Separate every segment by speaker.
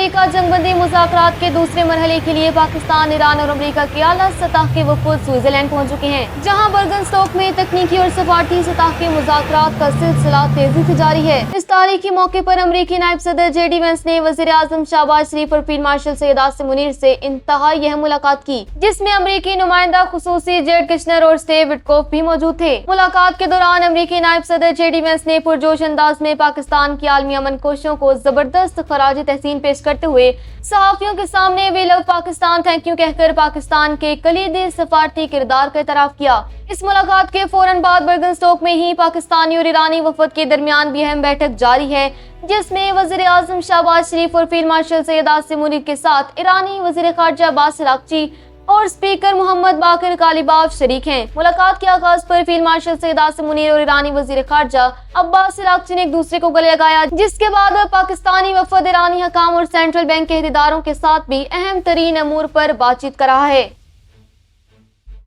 Speaker 1: America जंगबंदी मुज़ाकरात के दूसरे मरहले के लिए पाकिस्तान, ईरान और अमेरिका के आला सतह के वफूद स्विट्जरलैंड पहुंच चुके हैं, जहां बर्गनस्टोक में तकनीकी और सफारती सतह के मुज़ाकरात का सिलसिला तेजी से जारी है। इस तारीखी मौके पर अमेरिकी नायब सदर JD वेंस ने वज़ीर आज़म शहबाज शरीफ और फील्ड मार्शल सैयद आसिम मुनीर से इंतहाई अहम मुलाकात की, जिसमें अमेरिकी नुमाइंदा खुसूसी जेड किशनर और स्टीव विटकोफ भी मौजूद थे। मुलाकात के दौरान अमेरिकी नायब सदर JD वेंस ने पुरजोश अंदाज में पाकिस्तान की आलमी अमन कोशिशों को जबरदस्त खराज तहसीन पेश करते हुए सहाफियों के सामने we love Pakistan thank you कहकर पाकिस्तान के कलीदी सफारती किरदार का एतराफ किया। इस मुलाकात के फौरन बाद बर्गनस्टोक में ही पाकिस्तानी और ईरानी वफद के दरमियान भी अहम बैठक जारी है, जिसमें वज़ीर आज़म शहबाज शरीफ और फील्ड मार्शल सैयद आसिम मुनीर के साथ ईरानी वज़ीर ख़ारजा अब्बास अराग़ची और स्पीकर मोहम्मद बाक़िर कालिबाफ शरीक हैं। मुलाकात के आगाज पर फील्ड मार्शल सैयद आसिम मुनीर और ईरानी वज़ीर ख़ारजा अब्बास अराग़ची ने एक दूसरे को गले लगाया, जिसके बाद पाकिस्तानी वफद ईरानी हकाम और सेंट्रल बैंक के अहदेदारों के साथ भी अहम तरीन अमूर पर बातचीत कर रहा है।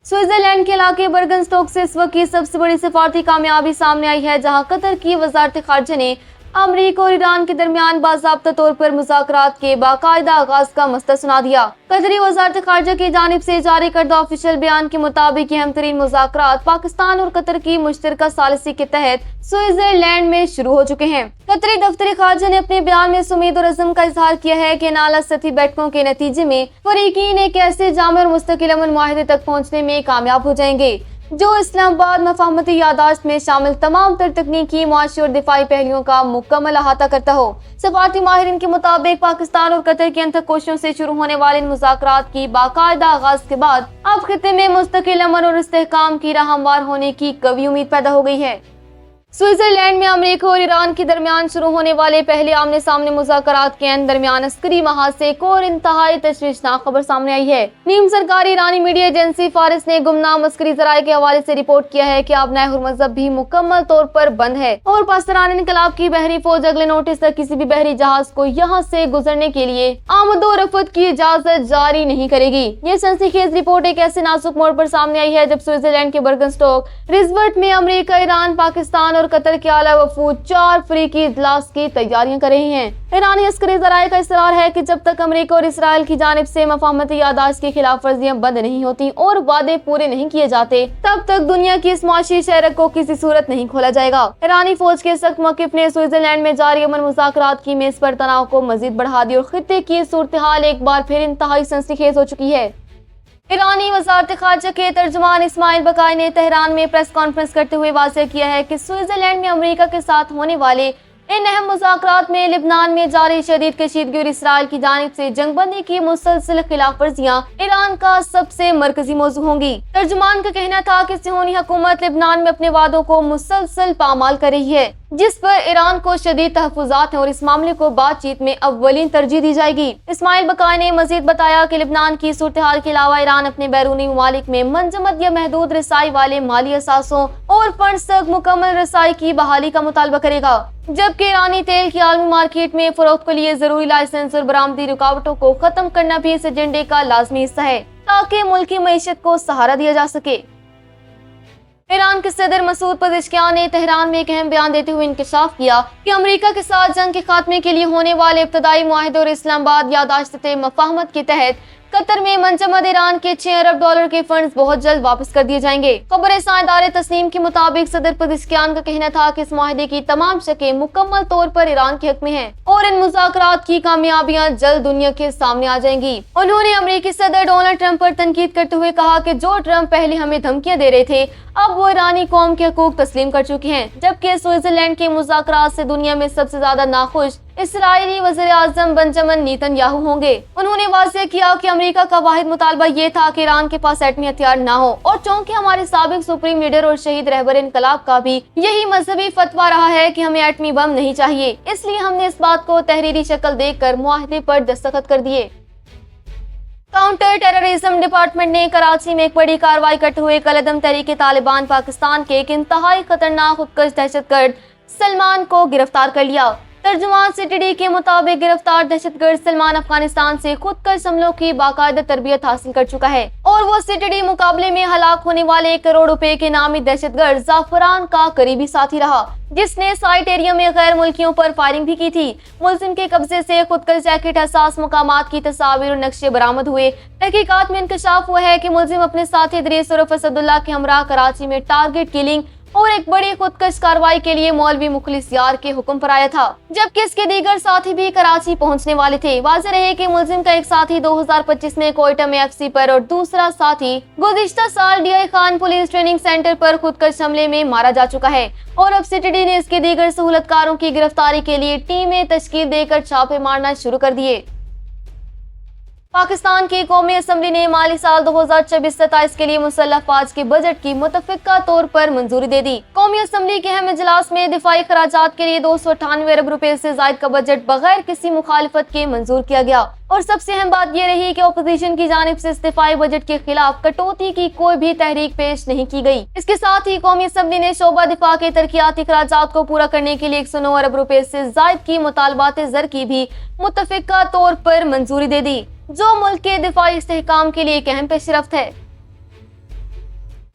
Speaker 1: स्विट्जरलैंड के इलाके बर्गनस्टोक से इस वक्त की सबसे बड़ी सफारती कामयाबी सामने आई है, जहां कतर की वजारत ख़ारजा ने अमरीका और ईरान के दरमियान बाज़ाब्ता तौर पर मुज़ाकरात के बाकायदा आगाज का मसला सुना दिया। कतरी वजारत ख़ारजा की जानिब से जारी करदा ऑफिशियल बयान के मुताबिक अहम तरीन मुज़ाकरात पाकिस्तान और कतर की मुश्तरका सालिसी के तहत स्विट्जरलैंड में शुरू हो चुके हैं। कतरी दफ्तर ख़ारजा ने अपने बयान में इस उम्मीद और अज़्म का इजहार किया है कि नाला सतही बैठकों के नतीजे में फरीकीन एक ऐसे जामे और मुस्तकिल अमन मुआहिदे तक पहुँचने में कामयाब हो जाएंगे, जो इस्लामाबाद मफाहमती यादाश्त में शामिल तमाम तर तकनीकी, मुआशी और दिफाई पहलुओं का मुकम्मल अहाता करता हो। सफारती माहिरीन के मुताबिक पाकिस्तान और कतर की अंतक कोशिशों से शुरू होने वाले इन मुज़ाकरात की बाकायदा आगाज के बाद अब खित्ते में मुस्तकिल अमन और इस्तेहकाम की राह हमवार होने की कवी उम्मीद पैदा हो गई है। स्विट्जरलैंड में अमेरिका और ईरान के दरमियान शुरू होने वाले पहले आमने सामने मुज़ाकरात के दरमियान अस्करी महाज से एक और इंतहाई तशवीशनाक खबर सामने आई है। नीम सरकारी ईरानी मीडिया एजेंसी फारिस ने गुमनाम अस्करी ज़राए के हवाले से रिपोर्ट किया है कि आबनाए हुर्मज़ब भी मुकम्मल तौर पर बंद है और पाकिस्तान इनकलाब की बहरी फौज अगले नोटिस तक किसी भी बहरी जहाज को यहाँ से गुजरने के लिए आमदो रफत की इजाजत जारी नहीं करेगी। ये सनसनीखेज रिपोर्ट एक ऐसे नाजुक मोड़ पर सामने आई है जब स्विट्जरलैंड के बर्गनस्टोक रिजवर्ट में अमेरिका, ईरान, पाकिस्तान और कतर के आला वफूद 4 अफ्रीकी इजलास की तैयारियां कर रही हैं। ईरानी अस्करी ज़राए का इसरार है कि जब तक अमेरिका और इसराइल की जानिब से मफाहमती यादाश्त की खिलाफ वर्जियां बंद नहीं होती और वादे पूरे नहीं किए जाते, तब तक दुनिया की इस मुआशी शहरक को किसी सूरत नहीं खोला जाएगा। ईरानी फौज के सख्त मौक़िफ़ ने स्विट्जरलैंड में जारी अमन मुज़ाकरात की मेज पर तनाव को मजीद बढ़ा दी और खित्ते की सूरत हाल एक बार फिर इंतहाई सनसनीखेज हो चुकी है। ईरानी वज़ारत ख़ारजा के तर्जुमान इस्माइल बकाई ने तेहरान में प्रेस कॉन्फ्रेंस करते हुए वाज़ेह किया है कि स्विट्जरलैंड में अमेरिका के साथ होने वाले इन अहम मुज़ाकरात में लिबनान में जारी शदीद कशीदगी और इसराइल की जानिब से जंगबंदी की मुसलसल खिलाफ वर्जियां ईरान का सबसे मरकजी मौजू होंगी। तर्जुमान का कहना था कि सिहोनी हुकूमत लिबनान में अपने वादों को मुसलसल पामाल कर रही है, जिस पर ईरान को शदीद तहफ़्फ़ुज़ात हैं और इस मामले को बातचीत में अव्वलीन तरजीह दी जाएगी। इस्माइल बकाई ने मजीद बताया कि लिबनान की सूरत हाल के अलावा ईरान अपने बैरूनी ममालिक में मंजमद या महदूद रसाई वाले माली असासों और फंड्स तक मुकम्मल रसाई की बहाली का मुतालबा करेगा, जबकि ईरानी तेल की आलमी मार्केट में फरोख्त के लिए जरूरी लाइसेंस और बरामदी रुकावटों को खत्म करना भी इस एजेंडे का लाजमी हिस्सा है, ताकि मुल्क की मईशत को सहारा दिया जा सके। ईरान के सदर मसूद पज़ेश्कियान ने तेहरान में एक अहम बयान देते हुए इंकशाफ किया कि अमेरिका के साथ जंग के खात्मे के लिए होने वाले इब्तदाई मुआहिदे और इस्लामाबाद यादाश्त मफाहमत के तहत कतर में मंजमद ईरान के 6 अरब डॉलर के फंड्स बहुत जल्द वापस कर दिए जाएंगे। खबर साइदार तस्नीम के मुताबिक सदर पज़ेश्कियान का कहना था कि इस मुआहिदे की तमाम शकें मुकम्मल तौर पर ईरान के हक में हैं और इन मुज़ाकरात की कामयाबियां जल्द दुनिया के सामने आ जाएंगी। उन्होंने अमेरिकी सदर डोनाल्ड ट्रंप पर तनकीद करते हुए कहा कि जो ट्रंप पहले हमें धमकियां दे रहे थे, अब वो ईरानी कौम के हकूक तस्लीम कर चुके हैं, जबकि स्विट्जरलैंड के मुज़ाकरात से दुनिया में सबसे ज्यादा नाखुश इसराइली वज़ीर आज़म बेंजामिन नेतन्याहू होंगे। उन्होंने वाज़ेह किया कि अमेरिका का वाहिद मुतालबा ये था कि ईरान के पास एटमी हथियार ना हो, और चूंकि हमारे साबिक सुप्रीम लीडर और शहीद रहबर इनकलाब का भी यही मजहबी फतवा रहा है कि हमें एटमी बम नहीं चाहिए, इसलिए हमने इस बात को तहरीरी शक्ल देकर मुआहिदे पर दस्तखत कर दिए। काउंटर टेररिज्म डिपार्टमेंट ने कराची में एक बड़ी कार्रवाई करते हुए कलअदम तहरीक तालिबान पाकिस्तान के एक इंतहाई खतरनाक खुदकश दहशतगर्द सलमान को गिरफ्तार कर लिया। तर्जुमान सीटीडी के मुताबिक गिरफ्तार दहशतगर्द सलमान अफगानिस्तान से खुदकश हमलों की बाकायदा तरबियत हासिल कर चुका है और वो सीटीडी मुकाबले में हलाक होने वाले 1 करोड़ रुपए के नामी दहशतगर्द जाफरान का करीबी साथी रहा, जिसने साइट एरिया में गैर मुल्कियों पर फायरिंग भी की थी। मुलजिम के कब्जे से खुदकश जैकेट, हसास मकामात की तस्वीर और नक्शे बरामद हुए। तहकीकात में इंकशाफ हुआ है कि मुलजिम अपने साथी इदरीस उर्फ असदुल्लाह के हमरा कराची में टारगेट किलिंग और एक बड़ी खुदकश कार्रवाई के लिए मौलवी मुखलिस यार के हुक्म पर आया था, जबकि इसके दीगर साथी भी कराची पहुंचने वाले थे। वाज़ेह रहे कि मुलजिम का एक साथी 2025 में कोयटा में एफसी पर और दूसरा साथी गुज़िश्ता साल DI Khan police training centre पर खुदकश हमले में मारा जा चुका है और अब सीटीडी ने इसके दीगर सहूलतकारों की गिरफ्तारी के लिए टीमें तश्कील देकर छापे मारना शुरू कर दिए। पाकिस्तान की कौमी असम्बली ने माली साल 2024-27 के लिए मुसल्लह फौज के बजट की मुतफ़िक़ा तौर पर मंजूरी दे दी। कौमी असम्बली के अहम इजलास में दिफाई खराजात के लिए 298 अरब रुपए से ज़ायद का बजट बगैर किसी मुखालिफत के मंजूर किया गया और सबसे अहम बात यह रही कि अपोजिशन की जानिब से इस दिफाई बजट के खिलाफ कटौती की कोई भी तहरीक पेश नहीं की गई। इसके साथ ही कौमी असम्बली ने शोबा दिफा के तरक्याती खराजात को पूरा करने के लिए 109 अरब रुपए से ज़ायद की मुतालबात ज़र की भी मुतफ़िक़ा तौर पर मंजूरी दे दी, जो मुल्क के दिफाई इस्तेहकाम के लिए एक अहम पेशरफ्त है।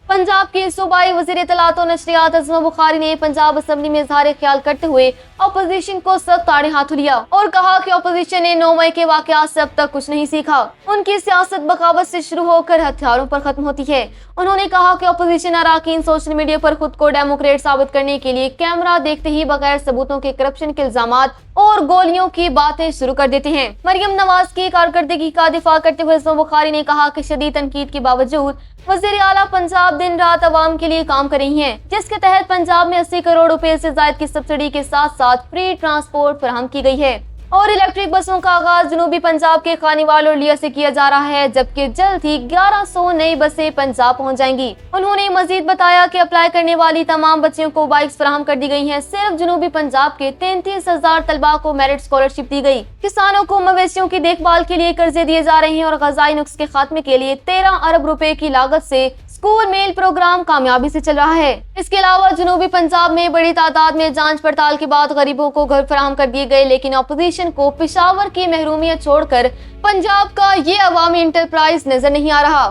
Speaker 1: पंजाब के सूबाई वज़ीर इत्तलात और नशरियात अज़मा बुखारी ने पंजाब असम्बली में इज़हार ख्याल करते हुए अपोजिशन को सख्त आड़े हाथों लिया और कहा कि अपोजिशन ने 9 मई के वाक़यात से अब तक कुछ नहीं सीखा। उनकी सियासत बगावत से शुरू होकर हथियारों पर खत्म होती है। उन्होंने कहा कि अपोजिशन अराकीन सोशल मीडिया पर खुद को डेमोक्रेट साबित करने के लिए कैमरा देखते ही बगैर सबूतों के करप्शन के इल्जामात और गोलियों की बातें शुरू कर देते हैं। मरियम नवाज की कारकर्दगी का दिफा करते हुए अज़मा बुखारी ने कहा कि शदीद तनकीद के बावजूद वज़ीर आला पंजाब दिन रात अवाम के लिए काम कर रही हैं, जिसके तहत पंजाब में 80 करोड़ रुपए से ज़ायद की सब्सिडी के साथ साथ फ्री ट्रांसपोर्ट फराहम की गई है और इलेक्ट्रिक बसों का आगाज जनूबी पंजाब के खानीवाल और लिया से किया जा रहा है, जबकि जल्द ही 1100 नई बसें पंजाब पहुंच जाएंगी। उन्होंने मजीद बताया कि अप्लाई करने वाली तमाम बच्चियों को बाइक्स फराहम कर दी गई हैं। सिर्फ जनूबी पंजाब के 33,000 तलबा को मेरिट स्कॉलरशिप दी गई। किसानों को मवेशियों की देखभाल के लिए कर्जे दिए जा रहे हैं और ग़ज़ाई नुक्स के खात्मे के लिए 13 अरब रुपए की लागत से स्कूल मेल प्रोग्राम कामयाबी से चल रहा है। इसके अलावा जनूबी पंजाब में बड़ी तादाद में जांच पड़ताल के बाद गरीबों को घर फराहम कर दिए गए, लेकिन अपोजिशन को पेशावर की महरूमियत छोड़कर पंजाब का ये अवामी इंटरप्राइज नजर नहीं आ रहा।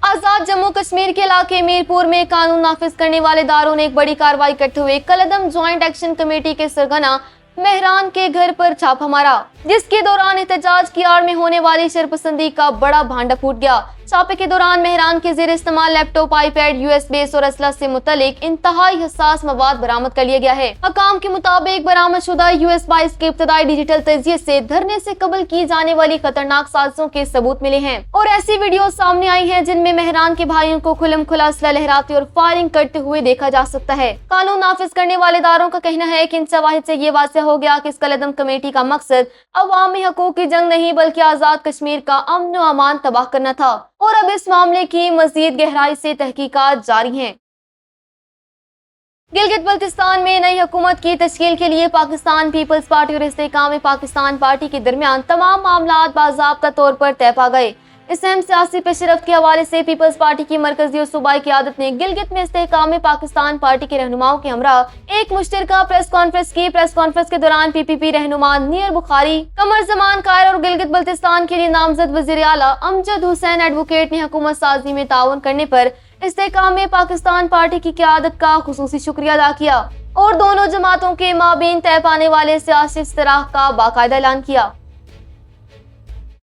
Speaker 1: आजाद जम्मू कश्मीर के इलाके मीरपुर में कानून नाफिज करने वाले इदारों ने एक बड़ी कार्रवाई करते हुए कलदम ज्वाइंट एक्शन कमेटी के सरगना मेहरान के घर पर छापा मारा, जिसके दौरान एहतजाज की आड़ में होने वाली शरपसंदी का बड़ा भांडा फूट गया। छापे के दौरान मेहरान के ज़ेर इस्तेमाल लैपटॉप, आईपैड, यूएसबी और असला से मुतल्लिक इंतहाई हसास मवाद बरामद कर लिया गया है। हकाम के मुताबिक बरामद शुदा यूएस 22 के इब्तदाई डिजिटल तजिए से धरने से कबल की जाने वाली खतरनाक साजिशों के सबूत मिले हैं और ऐसी वीडियो सामने आई हैं जिनमें मेहरान के भाइयों को खुलम खुला असला लहराते और फायरिंग करते हुए देखा जा सकता है। कानून नाफिज करने वाले इदारों का कहना है कि इन शवाहिद से ये वाज़ेह हो गया कि इस कलदम कमेटी का मकसद अवामी हकूक की जंग नहीं बल्कि आजाद कश्मीर का अमन व अमान तबाह करना था और अब इस मामले की मजीद गहराई से तहकीकात जारी हैं। गिलगित बल्तिस्तान में नई हुकूमत की तश्कील के लिए पाकिस्तान पीपल्स पार्टी और इस्तेहकाम पाकिस्तान पार्टी के दरमियान तमाम मामलात बाज़ाब्ता तौर पर तय पा गए। इस अहम सियासी पेशरफ्त के हवाले से पीपल्स पार्टी की मरकजी और सूबाई क़यादत ने गिलगित में इस्तेहकाम पाकिस्तान पार्टी के रहनुमाओं के हमरा एक मुश्तरका प्रेस कॉन्फ्रेंस की। प्रेस कॉन्फ्रेंस के दौरान पीपीपी रहनुमा नीर बुखारी, कमर जमान कायर और गिलगित बल्तिस्तान के लिए नामजद वज़ीर आला अमजद हुसैन एडवोकेट ने हुकूमत साजी में ताउन करने पर इस्तेहकाम पाकिस्तान पार्टी की क़यादत का खुसूसी शुक्रिया अदा किया और दोनों जमातों के माबीन तय पाने वाले सियासी इश्तराक का बाकायदा ऐलान किया।